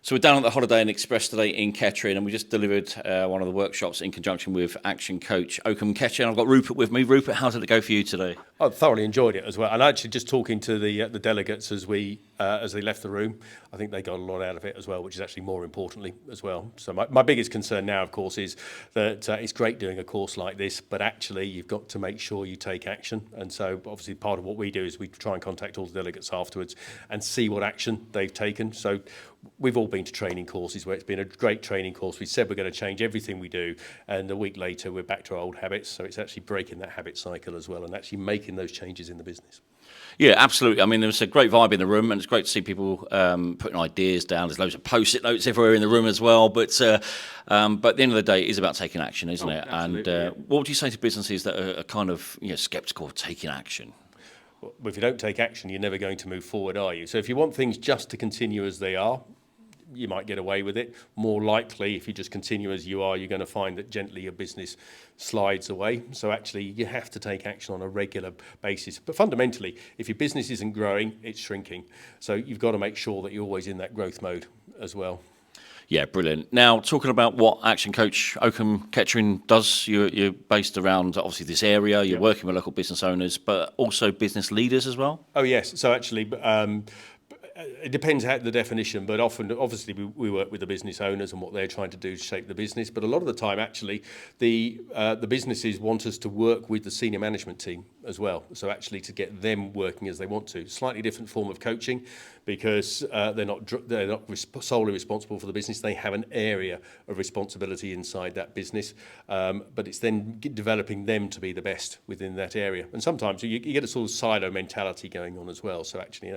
So we're down at the Holiday Inn Express today in Kettering, and we just delivered one of the workshops in conjunction with Action Coach Oakham Kettering. I've got Rupert with me. Rupert, how did it go for you today? I thoroughly enjoyed it as well, and actually just talking to the delegates as they left the room, I think they got a lot out of it as well, which is actually more importantly as well. So my biggest concern now, of course, is that it's great doing a course like this, but actually you've got to make sure you take action. And so obviously part of what we do is we try and contact all the delegates afterwards and see what action they've taken. So we've all been to training courses where it's been a great training course. We said we're going to change everything we do, and a week later we're back to our old habits. So it's actually breaking that habit cycle as well and actually making those changes in the business. Yeah, absolutely. I mean, there was a great vibe in the room, and it's great to see people putting ideas down. There's loads of post-it notes everywhere in the room as well. But at the end of the day, it is about taking action, isn't it? And what would you say to businesses that are kind of sceptical of taking action? Well, if you don't take action, you're never going to move forward, are you? So if you want things just to continue as they are, you might get away with it. More likely, if you just continue as you are, you're going to find that gently your business slides away. So actually, you have to take action on a regular basis. But fundamentally, if your business isn't growing, it's shrinking. So you've got to make sure that you're always in that growth mode as well. Yeah, brilliant. Now, talking about what Action Coach Oakham Kettering does, you're based around, obviously, this area. You're working with local business owners, but also business leaders as well? Oh, yes. So actually, it depends how the definition, but often, obviously, we work with the business owners and what they're trying to do to shape the business. But a lot of the time, actually, the businesses want us to work with the senior management team as well. So actually, to get them working as they want to. Slightly different form of coaching, because they're not solely responsible for the business. They have an area of responsibility inside that business, but it's then developing them to be the best within that area. And sometimes you get a sort of silo mentality going on as well. So actually,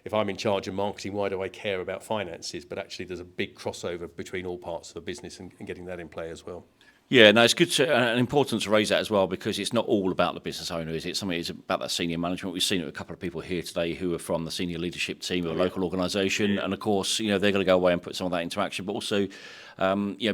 if I'm in charge of marketing, why do I care about finances? But actually, there's a big crossover between all parts of the business and getting that in play as well. Yeah, no, it's good and important to raise that as well, because it's not all about the business owner, is it? It's about that senior management. We've seen it with a couple of people here today who are from the senior leadership team of a local organisation, and of course, they're going to go away and put some of that into action. But also,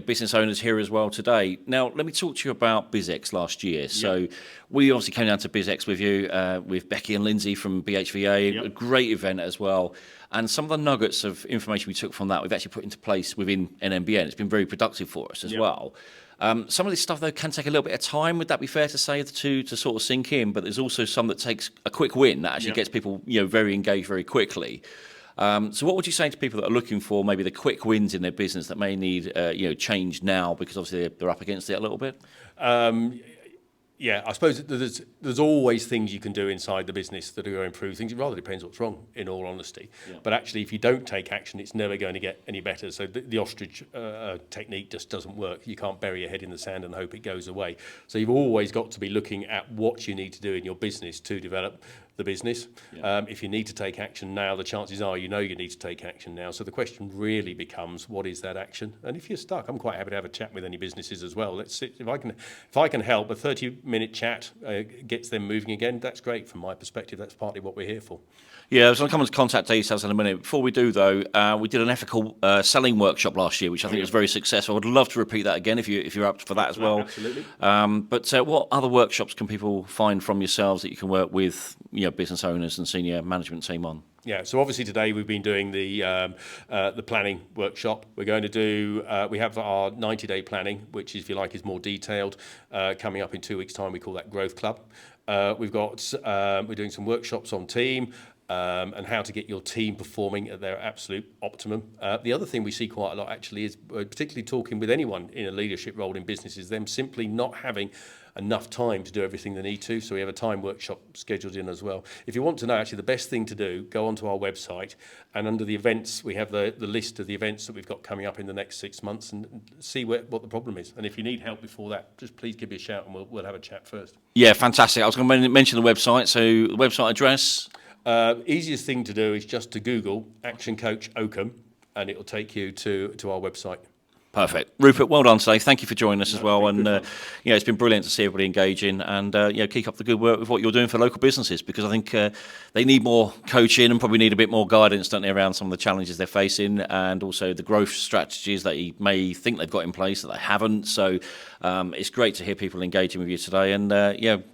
business owners here as well today. Now, let me talk to you about BizX last year. So we obviously came down to BizX with you, with Becky and Lindsay from BHVA, a great event as well. And some of the nuggets of information we took from that, we've actually put into place within NMBN. It's been very productive for us as well. Some of this stuff, though, can take a little bit of time. Would that be fair to say, to sort of sink in? But there's also some that takes a quick win that actually gets people, very engaged very quickly. So what would you say to people that are looking for maybe the quick wins in their business that may need, change now, because obviously they're up against it a little bit? Yeah, I suppose there's always things you can do inside the business that are going to improve things. It rather depends what's wrong, in all honesty. But actually, if you don't take action, it's never going to get any better. So the ostrich technique just doesn't work. You can't bury your head in the sand and hope it goes away. So you've always got to be looking at what you need to do in your business to develop the business. If you need to take action now, the chances are you need to take action now. So the question really becomes, what is that action? And if you're stuck, I'm quite happy to have a chat with any businesses as well. Let's see if I can help. A 30-minute chat gets them moving again. That's great from my perspective. That's partly what we're here for. Yeah, I was going to come on to contact details in a minute. Before we do, though, we did an ethical selling workshop last year, which I think was very successful. I would love to repeat that again if you're up for that as well. Absolutely. But what other workshops can people find from yourselves that you can work with business owners and senior management team on? Yeah, so obviously today we've been doing the planning workshop. We're going to do, we have our 90-day planning, which, if you like, is more detailed. Coming up in 2 weeks' time, we call that Growth Club. We're doing some workshops on team and how to get your team performing at their absolute optimum. The other thing we see quite a lot actually is, particularly talking with anyone in a leadership role in business, is them simply not having enough time to do everything they need to. So we have a time workshop scheduled in as well. If you want to know, actually, the best thing to do, go onto our website, and under the events, we have the list of the events that we've got coming up in the next 6 months, and see what the problem is. And if you need help before that, just please give me a shout and we'll have a chat first. Yeah, fantastic. I was going to mention the website. So the website address? Easiest thing to do is just to Google Action Coach Oakham, and it will take you to our website. Perfect. Rupert, well done today. Thank you for joining us as well. And, it's been brilliant to see everybody engaging, and, keep up the good work with what you're doing for local businesses, because I think they need more coaching and probably need a bit more guidance, don't they, around some of the challenges they're facing, and also the growth strategies that you may think they've got in place that they haven't. So it's great to hear people engaging with you today, and,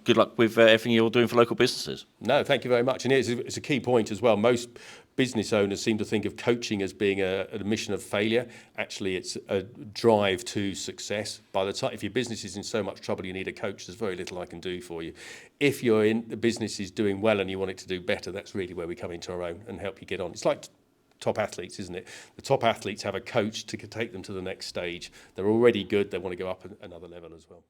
good luck with everything you're doing for local businesses. No, thank you very much. And it's a key point as well. Most business owners seem to think of coaching as being a mission of failure. Actually, it's a drive to success. By the time, if your business is in so much trouble, you need a coach, there's very little I can do for you. If the business is doing well and you want it to do better, that's really where we come into our own and help you get on. It's like top athletes, isn't it? The top athletes have a coach to take them to the next stage. They're already good, they want to go up another level as well.